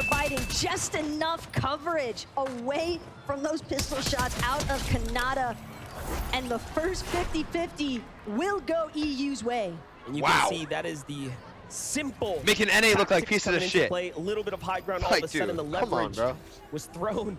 providing just enough coverage away from those pistol shots out of Kanata. And the first 50-50 will go EU's way. And you can see that is the simple. Making NA look like pieces of shit. Play. A little bit of high ground, all of a sudden the leverage was thrown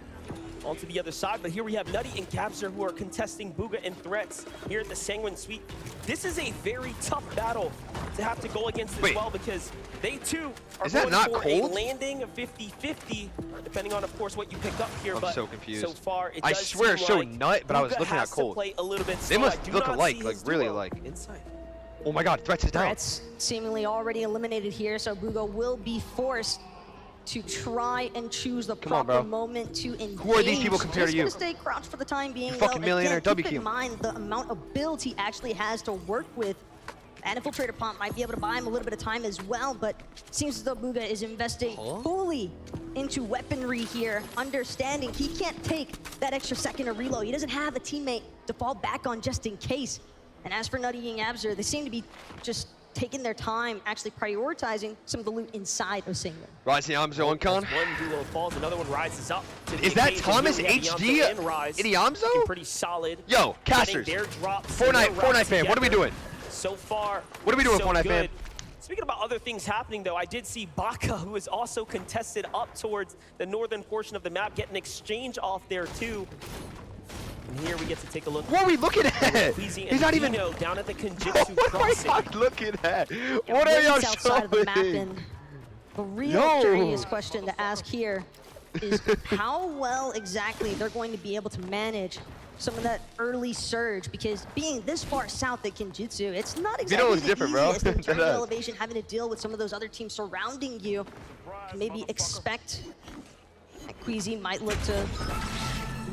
onto the other side. But here we have Nutty and Gabzer who are contesting Bugha and Threats here at the Sanguine Suite. This is a very tough battle to have to go against as well, because they too are going for a landing of 50-50, depending on, of course, what you pick up here. I'm so confused. So far, it I does swear it seem showed like Nut, but I was Bugha looking at has to Cold. play a little bit They slow. must look alike, like really alike. Inside. Oh my God, Threats is down. Threats seemingly already eliminated here, so Bugha will be forced to try and choose the proper moment to engage. Who are these people compared to you? Just gonna stay crouched for the time being. You're fucking millionaire Keep in mind the amount of builds he actually has to work with. An Infiltrator Pump might be able to buy him a little bit of time as well, but it seems as though Bugha is investing fully into weaponry here, understanding he can't take that extra second to reload. He doesn't have a teammate to fall back on just in case. And as for Nutty and Gabzer, they seem to be just taking their time, actually prioritizing some of the loot inside of Sanguine. Rising Iamzo on con. One duo falls, another one rises up. Is that Thomas HD Iamzo? Pretty solid. Yo, casters. Fortnite fan, what are we doing? So far, what are we doing, Fortnite fan? Speaking about other things happening, though, I did see Baka, who is also contested up towards the northern portion of the map, get an exchange off there, too. And here we get to take a look. What are we looking at? He's not even down at the Kenjutsu crossing. What are y'all looking at? What are y'all outside of the map, and the real curious question to ask here is how well exactly they're going to be able to manage some of that early surge, because being this far south at Kenjutsu, it's not exactly the easiest in terms of elevation, having to deal with some of those other teams surrounding you. Maybe expect that Queasy might look to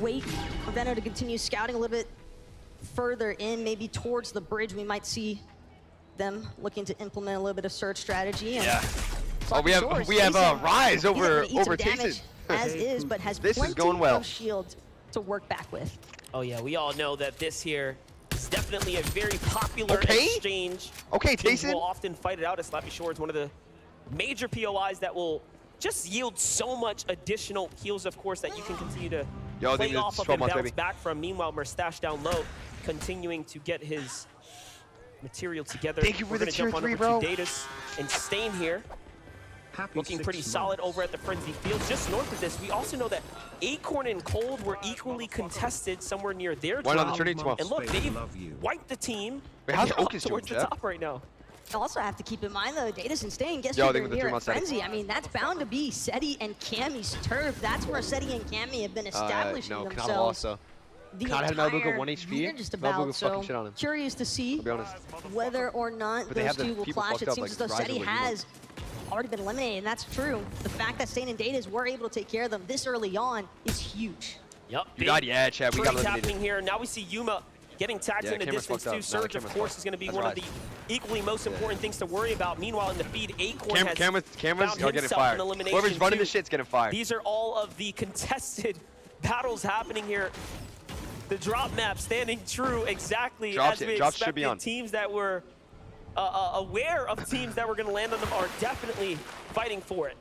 wait for Venno to continue scouting a little bit further in, maybe towards the bridge. We might see them looking to implement a little bit of search strategy. And oh, we have Rise over Tayson. As is, but has this plenty is going well. of shields to work back with. Oh yeah, we all know that this here is definitely a very popular exchange. Tayson will often fight it out. As Slappy Shore is one of the major POIs that will just yield so much additional heals, of course, that you can continue to play off of and bounce back from. Meanwhile, Merstache down low, continuing to get his material together. Thank you for the tier 3, bro. Datus and Stain here. Looking pretty solid over at the Frenzy Field. Just north of this, we also know that Acorn and Cold were equally contested somewhere near their drop. And look, they've wiped the team towards the top right now. You also have to keep in mind, though, Datus and Stain gets near at Frenzy. I mean, that's bound to be Seti and Cammy's turf. That's where Seti and Cammy have been establishing themselves. The entire year just about, so curious to see whether or not those two will clash. It seems as though Seti has already been eliminated, and that's true. The fact that Stain and Datas were able to take care of them this early on is huge. Yep. You got, Chad, we got eliminated. Happening here. Now we see Yuma getting tagged in the distance too. Surge, of course, is going to be one of the equally most important things to worry about. Meanwhile, in the feed, Acorn has cameras are getting fired. Whoever's running the shit's getting fired. These are all of the contested battles happening here. The drop map standing true exactly as we expected. Teams that were aware of teams that were going to land on them are definitely fighting for it.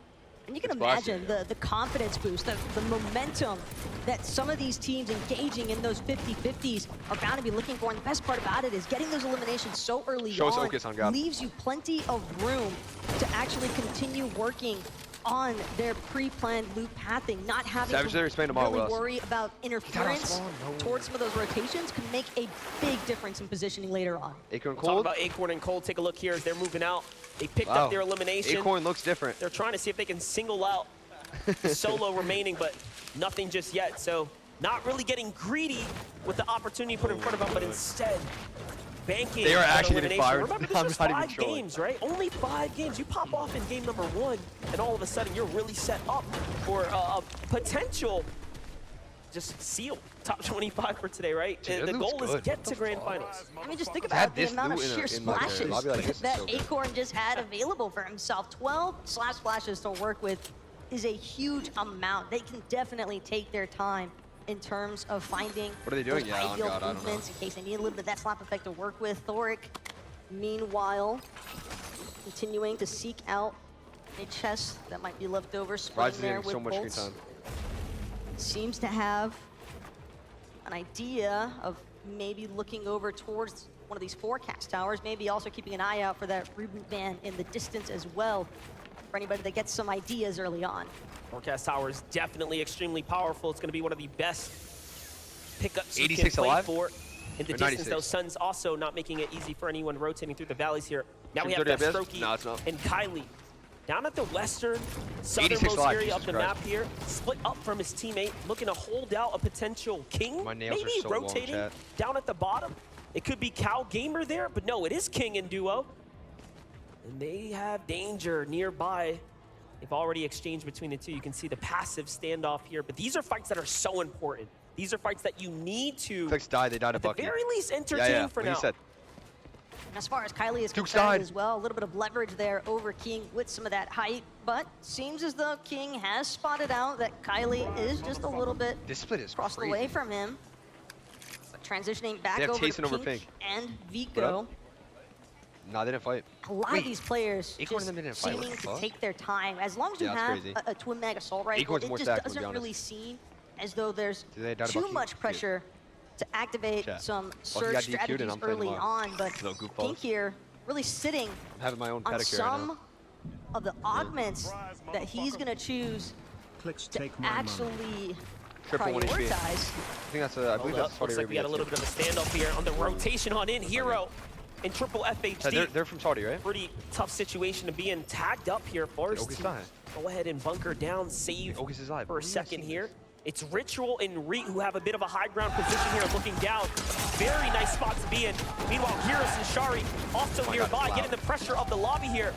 And you can imagine the confidence boost, the momentum that some of these teams engaging in those 50-50s are bound to be looking for. And the best part about it is getting those eliminations so early on leaves you plenty of room to actually continue working on their pre-planned loop pathing. Not having to really worry about interference towards some of those rotations can make a big difference in positioning later on. Acorn Cold? Talk about Acorn and Cold. Take a look here as they're moving out. They picked up their elimination. Acorn looks different. They're trying to see if they can single out solo remaining, but nothing just yet. So not really getting greedy with the opportunity put in front of them, but instead banking. They are actually getting fired. Remember, this was 5 games, right? Only 5 games. You pop off in game number 1, and all of a sudden you're really set up for a potential just seal top 25 for today, right? Dude, the goal is get to grand finals. I mean, just think about the amount of sheer splashes that Acorn just had available for himself. 12 splashes to work with is a huge amount. They can definitely take their time in terms of finding those ideal movements in case they need a little bit of that slap effect to work with. Thoric, meanwhile, continuing to seek out a chest that might be left over, Rise splitting is there getting with so much screen bolts. time. Seems to have an idea of maybe looking over towards one of these forecast towers, maybe also keeping an eye out for that reboot van in the distance as well, for anybody that gets some ideas early on. Forecast tower is definitely extremely powerful. It's going to be one of the best pickups you can 86 play alive? for. In the Or distance, 96. though, Sun's also not making it easy for anyone rotating through the valleys here. Now we Team have 30 abyss? Strokey No, it's not. and Kylie. Down at the western, 86 southernmost alive, area of Jesus the Christ. map here. Split up from his teammate, looking to hold out a potential king. My nails are Maybe so long, rotating chat. down at the bottom. It could be Cal Gamer there, but no, it is King and Duo. And they have danger nearby. They've already exchanged between the two. You can see the passive standoff here, but these are fights that are so important. These are fights that you need to, Clix died, they died at at the Bucky. very least, entertain for what now. he said. And as far as Kylie is Duke's concerned died. as well, a little bit of leverage there over King with some of that height, but seems as though King has spotted out that Kylie is just a little bit This split is across the crazy. way from him. But transitioning back They have over Tayson to over Pink Pink. and What Vico. up? Nah, they didn't fight. A lot Wait, of these players Acorn just and them didn't fight, what seeming the to fuck? take their time. As long as you Yeah, that's have crazy. a twin mag assault rifle, Acorn's it more just stacked, to be doesn't honest. really seem as though there's Did they die to too Bucky? much pressure to activate Chat. some Bucky got surge DQ'd and strategies I'm playing early tomorrow. on, but Little goofballs. Pink here really sitting I'm having my own on pedicure right some now. of the augments that he's going to choose Clix, to take my money. actually Triple 1 HP. prioritize. I think that's I believe Hold that's up. Looks Saudi like we got a Arabia. little bit of a standoff here on the rotation on in. Hero and triple FHD. They're from Saudi, right? Pretty tough situation to be in. Tagged up here first. Oki's dying. Go ahead and bunker down. Save Oki's is live. for a Where have you second seen here. this? It's Ritual and Reet who have a bit of a high ground position here looking down. Very nice spot to be in. Meanwhile, Gyros and Shari also Oh my God, nearby, it's getting the pressure of the lobby here.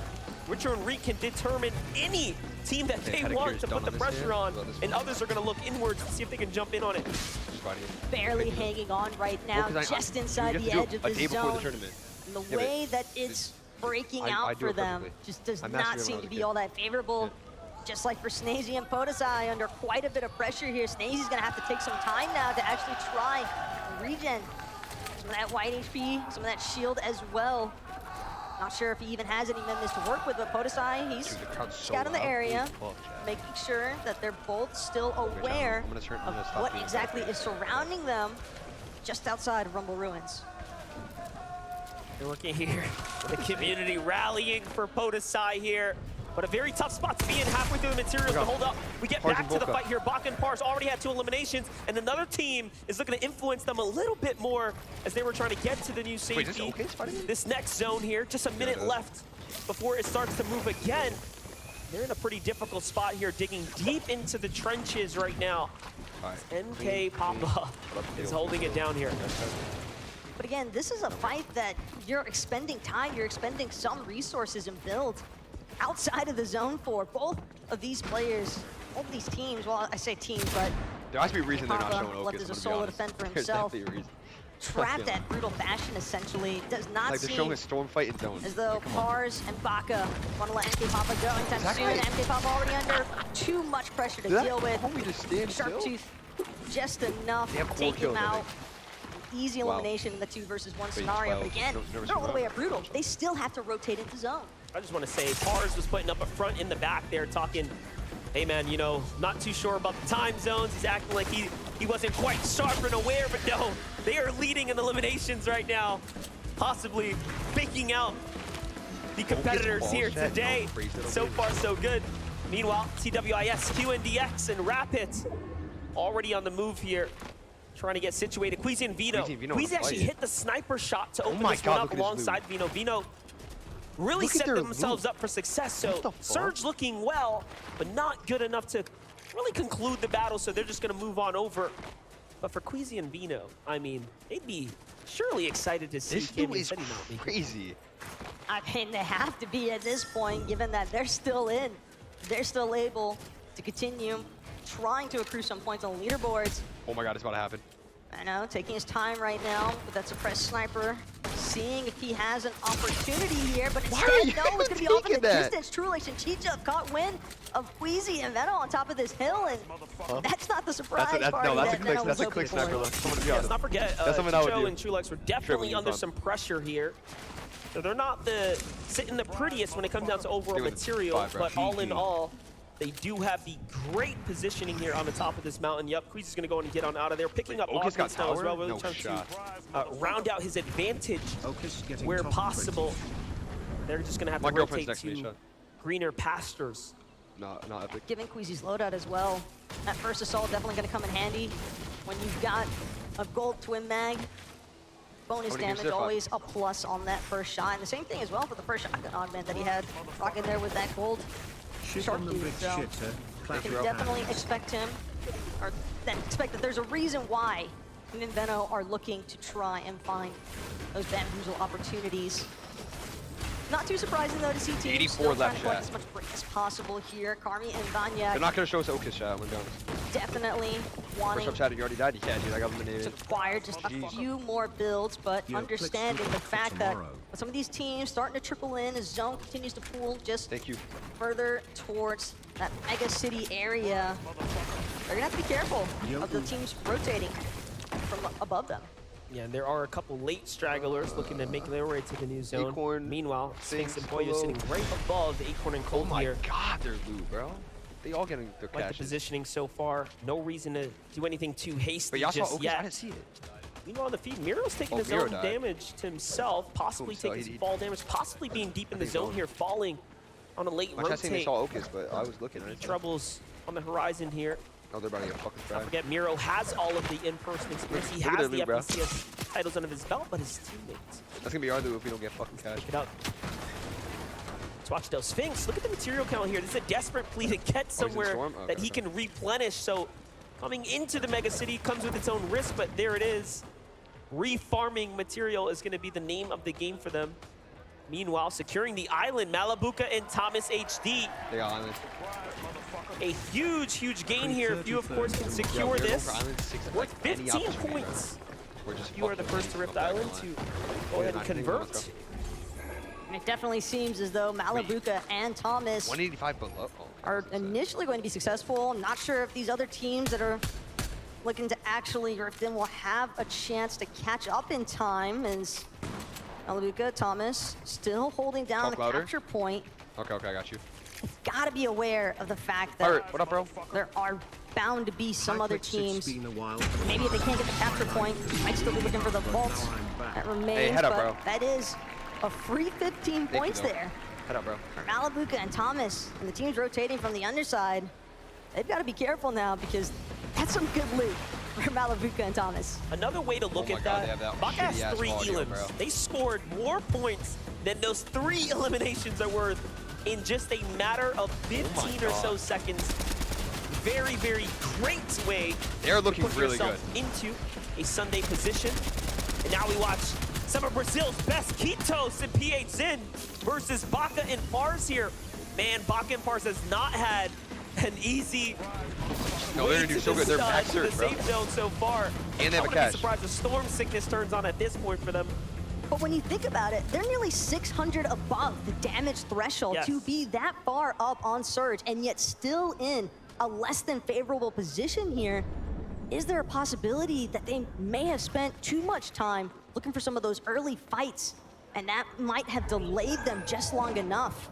Ritual and Reet can determine any team that Okay, they Pedicure want is to done put the on this pressure here. on, Well, this and one. others are going to look inwards to see if they can jump in on it. Spotty. Barely hanging on right now, Well, 'cause I- just you inside have the to do edge of a the day before the zone. tournament. And the Yeah, but way that it's breaking I out do for it them perfectly. just does I not mastered it seem when I to was a be kid. all that favorable. Just like for Snazy and Podesai, under quite a bit of pressure here. Snazy's gonna have to take some time now to actually try and regen some of that white HP, some of that shield as well. Not sure if he even has any members to work with, but Podesai, he's Dude, the crowd's so scouting the loud. area, Holy fuck, chat. making sure that they're both still Wait, aware I'm gonna of stop what being exactly bad. is surrounding them just outside of Rumble Ruins. You're looking here, the community rallying for Podesai here. But a very tough spot to be in halfway through the materials to hold up. We get Pars back and to the Volca. fight here. Bak and Pars already had 2 eliminations, and another team is looking to influence them a little bit more as they were trying to get to the new Wait, safety. this is okay, Spider-Man? This next zone here, just a minute it is. left before it starts to move again. They're in a pretty difficult spot here, digging deep into the trenches right now. All right. NK Papa is holding it down here. But again, this is a fight that you're expending time, you're expending some resources and build outside of the zone for both of these players, both of these teams. Well, I say teams, but There has to be a reason they're not Papa showing left Oki. as a solo defend for There's himself. definitely a reason. trapped at brutal fashion, essentially. Does not Like they're seem showing a storm fight in zone. as though Like, come on. Pars and Baka want to let MK Papa go anytime Exactly. soon. MK Papa already under too much pressure to Did that deal with. homie just stand still? Sharptooth just enough They have to 4 take him kills, I out. think. Easy Wow. elimination in the 2 versus 1 Wait, scenario. 12. But again, Never they're all the way survived. at brutal. They still have to rotate into zone. I just want to say, Pars was putting up a front in the back there talking, hey man, you know, not too sure about the time zones. He's acting like he wasn't quite sharp and aware, but no, they are leading in eliminations right now, possibly faking out the competitors balls, here Chad. today. No, freeze, it'll So be- far, so good. Meanwhile, TWIS, QNDX, and Rapids already on the move here, trying to get situated. Queasy and Vino. Queasy and Vino Queasy on the actually fight. hit the sniper shot to open my this God, one look up at his alongside Vino. Vino really Look at set their themselves loot. up for success. What So the fuck? Surge looking well, but not good enough to really conclude the battle. So they're just going to move on over. But for Queasy and Vino, I mean, they'd be surely excited to see This dude Cammy is City not be. crazy. I mean, they have to be at this point, given that they're still in. They're still able to continue trying to accrue some points on the leaderboards. Oh my God, it's about to happen. I know, taking his time right now with that suppressed sniper, seeing if he has an opportunity here, but Why are instead, you no, it's going to be off in the taking that? distance. Trulich and Chicha have caught wind of Queasy and Venom on top of this hill, and that's not the surprise That's party a that Clix. Venom That's was a Clix hoping sniper. for. Look, someone to be Yeah, honest. let's not forget, That's something I would Chicho do. and Trulex were Triple definitely you under fun. some pressure here. So they're not sitting the prettiest when it comes down to overall Doing material, five, bro. but all in all, they do have the great positioning here on the top of this mountain. Yep, Queez is going to go and get on out of there, picking up augments now as well, really trying to round out his advantage where possible. They're just going to have to rotate to greener pastures. No, not epic. Giving Queasy's loadout as well. That first assault definitely going to come in handy when you've got a gold twin mag. Bonus damage always a plus on that first shot. And the same thing as well for the first shotgun augment that he had. Rocking there with that gold shark dude. So you can definitely expect him, or expect that there's a reason why Invento are looking to try and find those bamboozle opportunities. Not too surprising though to see teams 84 still trying left to collect shot. as much break as possible here. Carmi and Vanya They're not going to show us Okus shot, I'm going to be honest. definitely wanting First up, Chad, you already died? Yeah, dude, I got eliminated. to acquire just a few more builds, but understanding the fact that with some of these teams starting to trickle in as zone continues to pool just further towards that mega city area, they're gonna have to be careful of the teams rotating from above them. Yeah, and there are a couple late stragglers looking to make their way to the new zone. Acorn, meanwhile, Sphinx and Boyo sitting right above Acorn and Cold here. Oh my god, they're loot, bro. They all getting their cash. Like the positioning so far, no reason to do anything too hasty but just Okus, yet. I didn't see it. Meanwhile, on the feed, Miro's taking his own damage to himself, possibly taking some fall damage, possibly being deep in the zone here, falling on a late rotate. I think they saw Okus, but I was looking at it. Troubles on the horizon here. Oh, they're about to get fucking fried. Don't forget, Miro has all of the in-person experience. He has the FNCS titles under his belt, but his teammates. That's gonna be our loot if we don't get fucking cash. Pick it up. Let's watch those Sphinx. Look at the material count here. This is a desperate plea to get somewhere that he can replenish. So coming into the mega city comes with its own risk, but there it is. Refarming material is going to be the name of the game for them. Meanwhile, securing the island, Malabuka and Thomas HD. They got island. A huge, huge gain here. If you, of course, can secure this. Worth 15 points. You are the first to rip the island to go ahead and convert. And it definitely seems as though Malabuka and Thomas 185 below. are initially going to be successful. I'm not sure if these other teams that are looking to actually, or if them will have a chance to catch up in time, as Malabuka, Thomas, still holding down the capture point. Okay, I got you. It's got to be aware of the fact that what up, bro? There are bound to be some other teams. Maybe if they can't get the capture point, might still be looking for the vaults that remains. Hey, head up, but bro. that is a free 15 points there. Head up, bro. For Malabuka and Thomas, and the teams rotating from the underside, they've got to be careful now because that's some good loot for Malabuka and Thomas. Another way to look at that, Baka has 3 elims. They scored more points than those 3 eliminations are worth in just a matter of 15 or so seconds. Very, very great way They're looking to put really yourself good into a Sunday position. And now we watch some of Brazil's best Kitos and PH Zin versus Baka and Pars here. Man, Baka and Pars has not had an easy they're gonna do so good. They're back to the surge, bro. safe zone so far. And they have a I'm cash. be surprised if storm sickness turns on at this point for them. But when you think about it, they're nearly 600 above the damage threshold to be that far up on Surge and yet still in a less than favorable position here. Is there a possibility that they may have spent too much time looking for some of those early fights and that might have delayed them just long enough?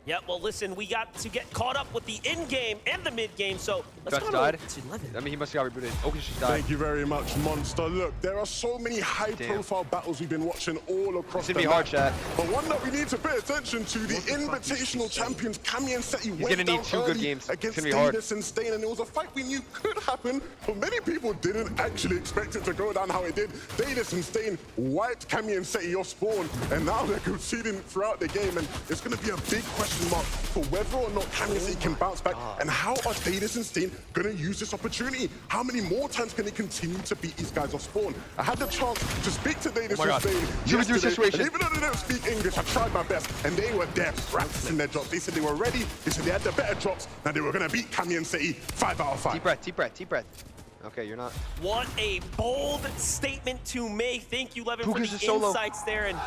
Yeah, well, listen, we got to get caught up with the in-game and the mid-game, so let's go to 11. I mean, he must have got rebooted. Okus just died. Thank you very much, Monster. Look, there are so many high-profile battles we've been watching all across the map. Chat. But one that we need to pay attention to, the Invitational champions, Cami and Seti, went down early against Davis and Stain, and it was a fight we knew could happen, but many people didn't actually expect it to go down how it did. Davis and Stain wiped Cami and Seti off spawn, and now they're conceding throughout the game, and it's going to be a big question mark for whether or not Cami and Seti can bounce back, and how are Davis and Stain going to use this opportunity? How many more times can they continue to beat these guys off spawn? I had the chance to speak to Davis and Stain yesterday, and even though they don't speak English, I tried my best, and they were there practicing their drops. They said they were ready, they said they had the better drops, and they were going to beat Cami and Seti 5 out of 5. Deep breath, deep breath, deep breath. Okay, you're not. What a bold statement to make. Thank you, Levin, for the insights there and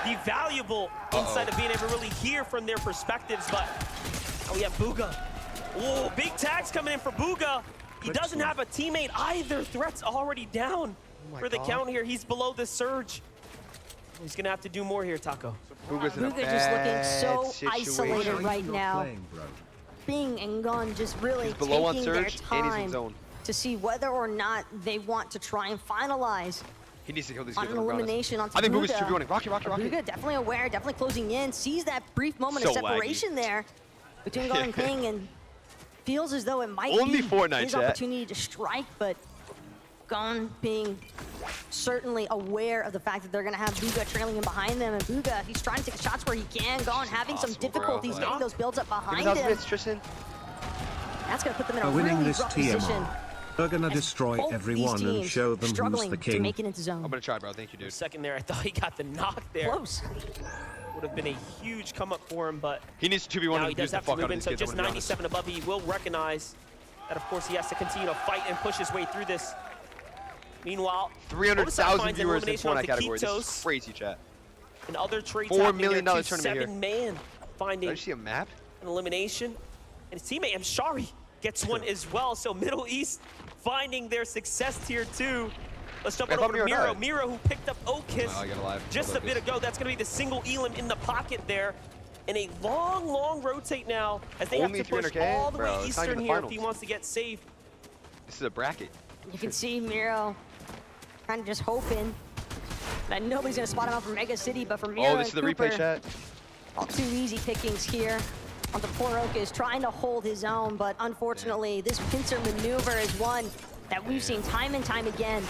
the valuable insight of being able to really hear from their perspectives. But now we have Booga. Oh, big tags coming in for Booga. He doesn't have a teammate either. Threat's already down for the count here. He's below the surge. He's gonna have to do more here, Taco. Booga's in a Booga just looking so situation. isolated right now. Bing and Gun just really below on taking their surge, and he's in time zone. to see whether or not they want to try and finalize He needs to kill these on guys. an elimination onto I think Booga's Booga. 2v1. Rocket, rocket, rocket. Booga definitely aware, definitely closing in, sees that brief moment So of separation there between Gun and King, and feels as though it might Only be Fortnite, his chat. opportunity to strike, but Gun being certainly aware of the fact that they're going to have Booga trailing in behind them, and Booga, he's trying to take the shots where he can. Gun having some difficulties bro. getting those builds up behind Give me him. those bits, Tristan. That's going to put them in a winning really this rough position. They're gonna destroy Both everyone these and teams show them who's struggling the to king. make it into zone. I'm gonna try, bro. Thank you, dude. Second there, I thought he got the knock there. Close. Would have been a huge come up for him, but He needs to 2v1 now and he abuse does the have to fuck out move of in. these So kids. just I'm gonna be honest. 97 above, he will recognize that, of course, he has to continue to fight and push his way through this. Meanwhile, 300,000 finds an viewers in elimination Fortnite onto category. This Kitos, is crazy, chat. and other trades $4 happening million there. tournament here. 7-man finding Did I see a map? an elimination. And his teammate, Mshari, gets one as well. So Middle East finding their success tier 2. Let's jump Wait, on I over thought to Miro Miro. died. Miro, who picked up Okis Oh, I got alive. just a bit ago. That's going to be the single Elam in the pocket there. And a long, long rotate now as they Only have to push 300K? all the Bro, way it's not even eastern the here if finals. he wants to get safe. This is a bracket. You can see Miro kind of just hoping that nobody's going to spot him out from Mega City, but for Miro Oh, this is the and replay, Cooper, chat. all too easy pickings here. Onto Poroka is trying to hold his own, but unfortunately, this pincer maneuver is one that we've seen time and time again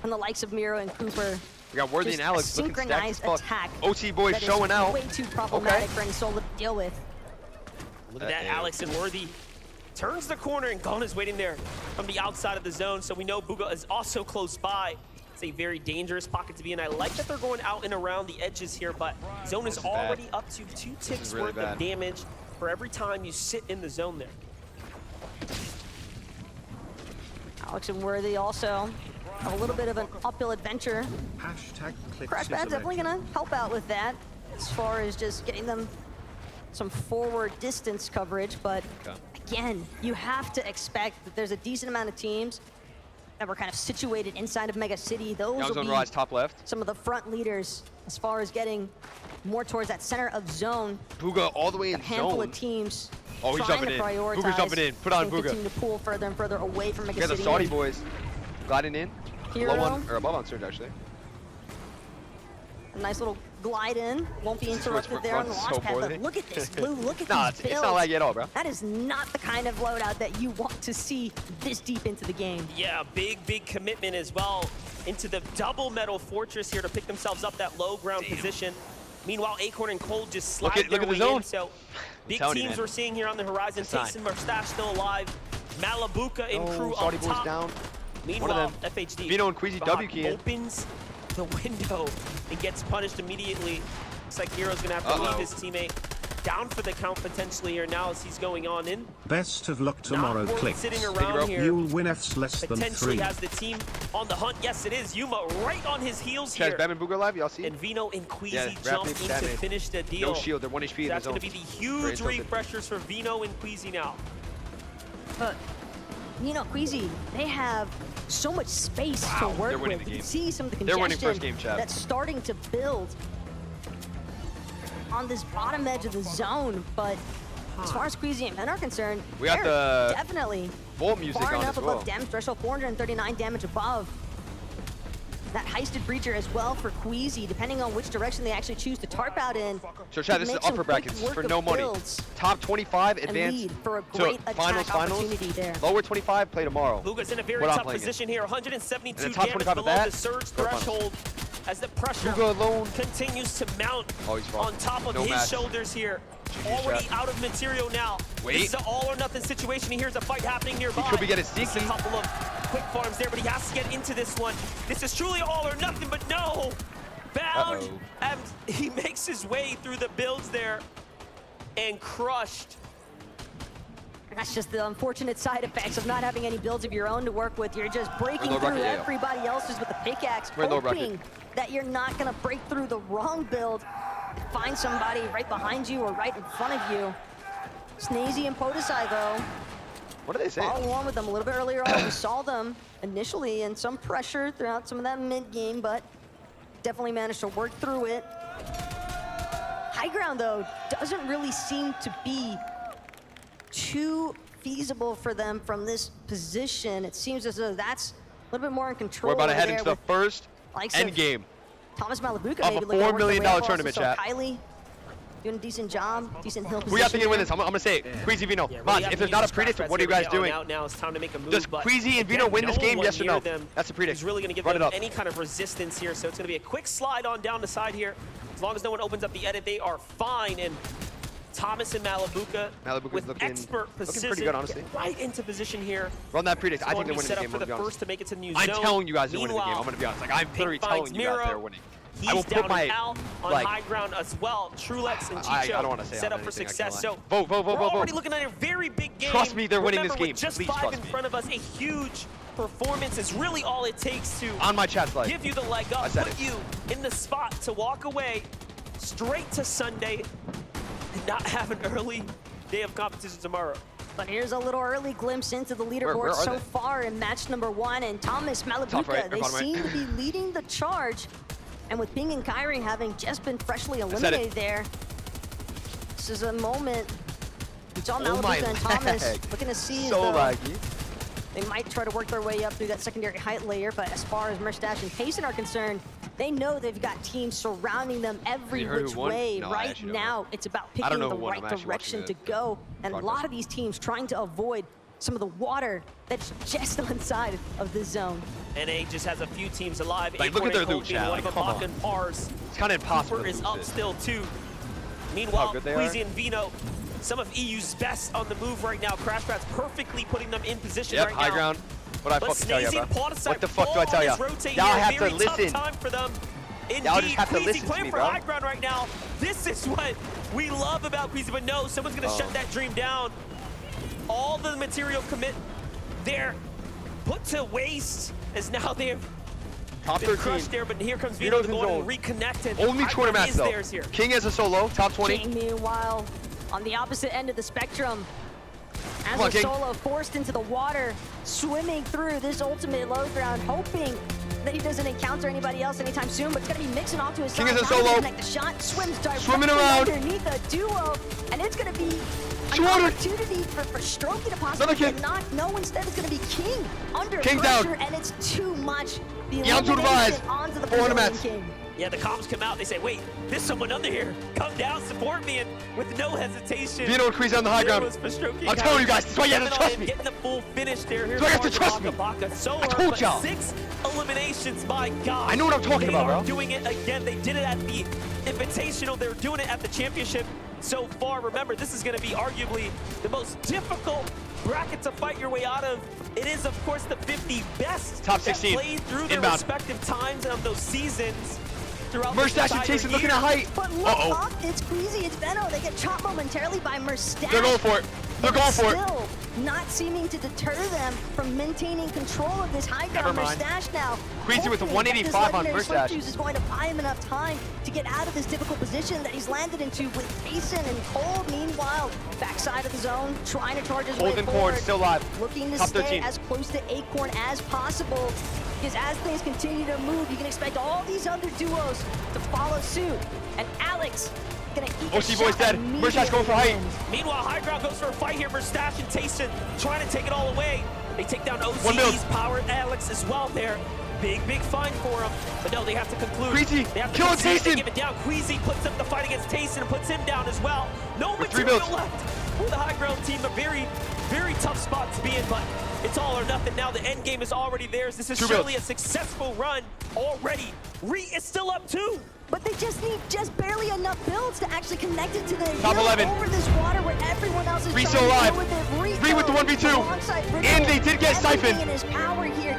from the likes of Miro and Cooper. We got Worthy Just and Alex a looking stacked as synchronized fuck. attack OT boys that is showing out. way too problematic for Insola to deal with. Look at that, Alex and Worthy turns the corner, and Gon is waiting there from the outside of the zone. So we know Booga is also close by. It's a very dangerous pocket to be in. I like that they're going out and around the edges here, but zone is already up to 2 ticks really worth bad. of damage for every time you sit in the zone there. Alex and Worthy also a little bit of an uphill adventure. Hashtag Clix Crash is Bad's definitely electric. going to help out with that as far as just getting them some forward distance coverage, but again, you have to expect that there's a decent amount of teams that were kind of situated inside of Mega City. Those Young will zone be rise, top left. some of the front leaders as far as getting more towards that center of zone. Booga all the way in Handful zone. of teams Oh, he's trying jumping to in. prioritize Booga's jumping in. Put on and Booga. continue to pull further and further away from Mega We got the City. Saudi boys gliding in. Hero. Low on, or above on surge, actually. A nice little glide in. Won't be interrupted there on the runs launch so pad, poorly. but look at this, Blue. Look at Nah, these it's builds. not like it at all, bro. That is not the kind of loadout that you want to see this deep into the game. Yeah, big commitment as well into the double metal fortress here to pick themselves up that low ground position. Meanwhile, Acorn and Cold just slide Look their at the way zone. in. So big telling you, teams man. we're seeing here on the horizon. It's time. Tayson Mustache still alive. Malabuka and crew Saudi up boys top. down. Meanwhile, them. FHD Vino and Queasy W key in. opens the window and gets punished immediately. Looks like Hero's gonna have to leave his teammate down for the count potentially here now as he's going on in. Best of luck tomorrow, Not worth Clix. sitting around here. You'll win F's less than Potentially 3. has the team on the hunt. Yes, it is. Yuma right on his heels Chaz, here. Batman Booga live, y'all see? And Vino and Queasy Yeah, jump rapid in Batman. to finish the deal. No shield, they're 1 HP in the That's zone. going to be the huge refreshers for Vino and Queasy now. But, you know, Queasy, they have so much space to work they're winning with. the You game. can see some of the They're winning congestion first game, chat. that's starting to build on this bottom edge of the zone, but as far as Queasy and Men are concerned, We got they're the definitely Volt music far on enough as well. above damage threshold, 439 damage above. That heisted breacher as well for Queasy, depending on which direction they actually choose to tarp out in. So chat, this is Make some upper quick brackets work for of no money. builds Top 25 and advance lead for a to great attack finals. opportunity there. Lower 25, play tomorrow. Luga's in a very What I'm tough playing position here. 172 And the top damage 25 below of that, the surge third finals. threshold as the pressure Luga alone. continues to mount Oh, he's far. on top of No his match. shoulders here. GG Already shot. out of material now. Wait. This is an all or nothing situation. He hears a fight happening nearby. He could be getting Just sneaky. a couple of quick farms there, but he has to get into this one. This is truly all or nothing, but no. Bound, and he makes his way through the builds there and crushed. That's just the unfortunate side effects of not having any builds of your own to work with. You're just breaking low through bracket, yeah. everybody else's with the pickaxe, We're in low hoping bracket. that you're not going to break through the wrong build, find somebody right behind you or right in front of you. Sneezy and Podesai, though, What are they saying? following along with them a little bit earlier on. We saw them initially in some pressure throughout some of that mid-game, but definitely managed to work through it. High ground, though, doesn't really seem to be too feasible for them from this position. It seems as though that's a little bit more in control. We're about to head there into the first Endgame Thomas Malabuka of a $4 million tournament, chat. Kylie doing a decent job, decent hill position. We have to win this. I'm gonna say it. Queasy Vino. Yeah, Mons, if there's not a predict, what are you guys doing? Now it's time to make a move. Does Queasy and Vino win this game? Yes or no? That's a predict. He's really going to give them any kind of resistance here, so it's going to be a quick slide on down the side here. As long as no one opens up the edit, they are fine. And Thomas and Malabuka with expert precision, pretty good, honestly. get right into position here. Run that predict. I think they're winning set the up game. for the first to make it to the new I'm zone. telling you guys they're winning the game. I'm gonna be honest. Like I'm literally telling you guys they're winning. I will put my on high ground as well. Trulex and Chicho I don't want to say set up for success. So vote. we're already looking at a very big game. Trust me, they're winning this game. With just Please 5 trust in me. front of us, a huge performance is really all it takes to on my chat slide. Give you the leg up, put you in the spot to walk away straight to Sunday and not have an early day of competition tomorrow. But here's a little early glimpse into the leaderboard so far in match number 1. And Thomas Malabuka, they seem to be leading the charge. And with Ping and Kyrie having just been freshly eliminated there, this is a moment. It's all Malabuka and Thomas looking to see they might try to work their way up through that secondary height layer. But as far as Merstash and Payson are concerned, they know they've got teams surrounding them every which way. No, right now, it's about picking the right direction to go. And a lot of these teams trying to avoid some of the water that's just on side of the zone. NA just has a few teams alive. Like, look at their loot, chat. One of them Bakken Pars. It's kind of impossible. Cooper is up still, too. Meanwhile, Queasy and Vino, some of EU's best on the move right now. Crash Rat's perfectly putting them in position right now. High ground. What I fucking tell you, bro? What the fuck do I tell you? Y'all have to listen. Time for them. Y'all just have to listen to me, for bro. high ground right now. This is what we love about Queasy, but no, someone's gonna shut that dream down. All the material commit there put to waste as now they've been crushed there, but here comes Vino to go and reconnect it. Only tournament though. Here. King as a solo, top 20. King, meanwhile, on the opposite end of the spectrum, as a solo forced into the water, swimming through this ultimate low ground, hoping that he doesn't encounter anybody else anytime soon, but it's gonna be mixing off to his side. King as a solo. Connect the shot, swims directly swimming around underneath a duo, and it's gonna be an opportunity for Strokey to possibly get knocked. No, instead it's gonna be King under pressure, and it's too much. The elimination onto the Brazilian King. Yeah, the comms come out, they say, wait, there's someone under here. Come down, support me, and with no hesitation. Vino and Queasy on the high ground. I'm telling you guys, that's why you have to trust me. Getting the full finish there. Here's you have to trust me. So I told y'all. 6 eliminations, my God. I know what I'm talking about, bro. They are doing it again. They did it at the Invitational. They're doing it at the Championship so far. Remember, this is going to be arguably the most difficult bracket to fight your way out of. It is, of course, the 50 best top 16 that played through their respective times of those seasons. Merstash and Jason looking at height. But look up, it's Queasy, it's Veno. They get chopped momentarily by Merstash. They're going for it. They're going for it. Still not seeming to deter them from maintaining control of this high ground. Merstash now. Queasy with a 185 on Merstash. Is going to buy him enough time to get out of this difficult position that he's landed into with Payson and Cole. Meanwhile, backside of the zone, trying to charge his way forward. Corn still alive. Looking to stay as close to Acorn as possible. Because as things continue to move, you can expect all these other duos to follow suit. And Alex gonna eat OC Boy's dead. Merstash going for height. Meanwhile, High Ground goes for a fight here. Merstash and Tayson trying to take it all away. They take down OC's power. Alex as well there. Big find for him. But no, they have to conclude. Queasy, kill Tayson. Give it down. Queasy puts up the fight against Tayson and puts him down as well. No material left for the High Ground team. A very tough spot to be in, but it's all or nothing now. The end game is already theirs. This is surely a successful run already. Is still up 2. But they just need barely enough builds to actually connect it to the top 11 over this water where everyone else is still alive. Three with the 1v2. And they did get siphoned.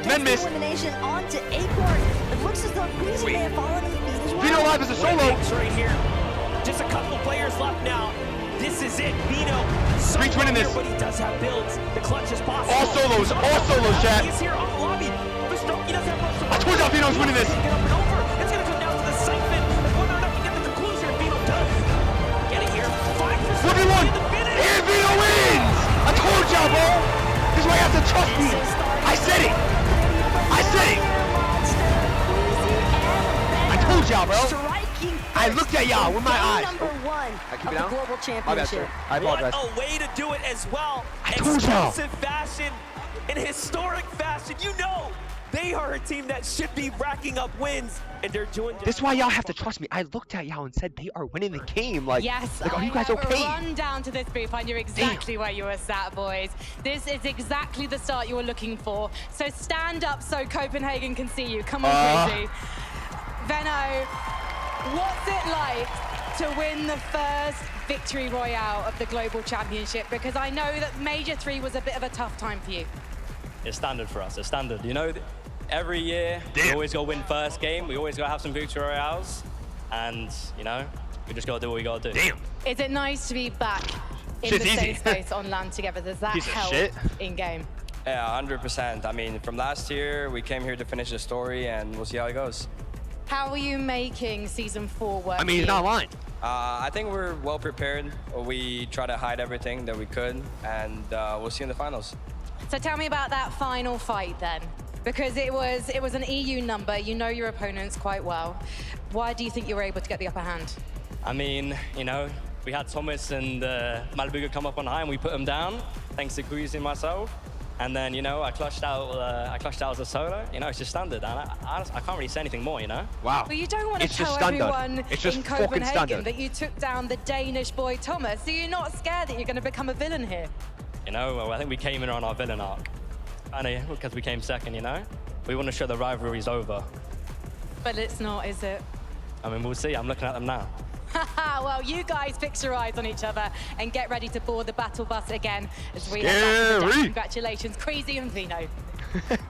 Men missed. Elimination onto Acorn. It looks as though Queasy may have fallen in the feet as well. Vino alive as a solo. Right here. Just a couple players left now. This is it. Vino. Reach winning this. But he does have builds. The clutch is possible. All solos, chat. He's here on the lobby. He doesn't have much. I told y'all Vino's winning this. It's going to come down to the siphon. Whether or not you get the conclusion, Vino does. Get it here. 5%. 1v1. And Vino wins. I told y'all, bro. This is why you have to trust me. I said it. I said it. I told told y'all, bro. Striking I looked at y'all with my eyes. Number one keep of it the down. global My bad, championship. sir. I apologize. What a way to do it as well. I told y'all. Explosive fashion, in historic fashion. You know, they are a team that should be racking up wins, and they're doing. This is why y'all have to trust me. I looked at y'all and said they are winning the game. Like, yes, are you guys I okay? run down to this booth. I knew exactly where you were sat, boys. This is exactly the start you were looking for. So stand up so Copenhagen can see you. Come on, Crazy. Venno, what's it like to win the first victory royale of the Global Championship? Because I know that Major 3 was a bit of a tough time for you. It's standard for us. It's standard. You know, every year we always got to win first game. We always got to have some victory royales, and you know, we just got to do what we got to do. Damn. Is it nice to be back in the same space on land together? Does that help in game? Yeah, 100%. I mean, from last year, we came here to finish the story, and we'll see how it goes. How are you making season 4 work? I mean, he's not lying. I think we're well prepared. We try to hide everything that we could, and we'll see in the finals. So tell me about that final fight then, because it was an EU number. You know your opponents quite well. Why do you think you were able to get the upper hand? I mean, you know, we had Thomas and Malibuga come up on high, and we put them down, thanks to Queasy and myself. And then, you know, I clutched out as a solo. You know, it's just standard, and I can't really say anything more, you know? Wow. Well, you don't want to tell everyone in Copenhagen that you took down the Danish boy Thomas, so you're not scared that you're going to become a villain here? You know, well, I think we came in on our villain arc. And because we came second, you know? We want to show the rivalry's over. But it's not, is it? I mean, we'll see. I'm looking at them now. Well, you guys fix your eyes on each other and get ready to board the battle bus again as we head back to the deck. Congratulations, Crazy and Vino.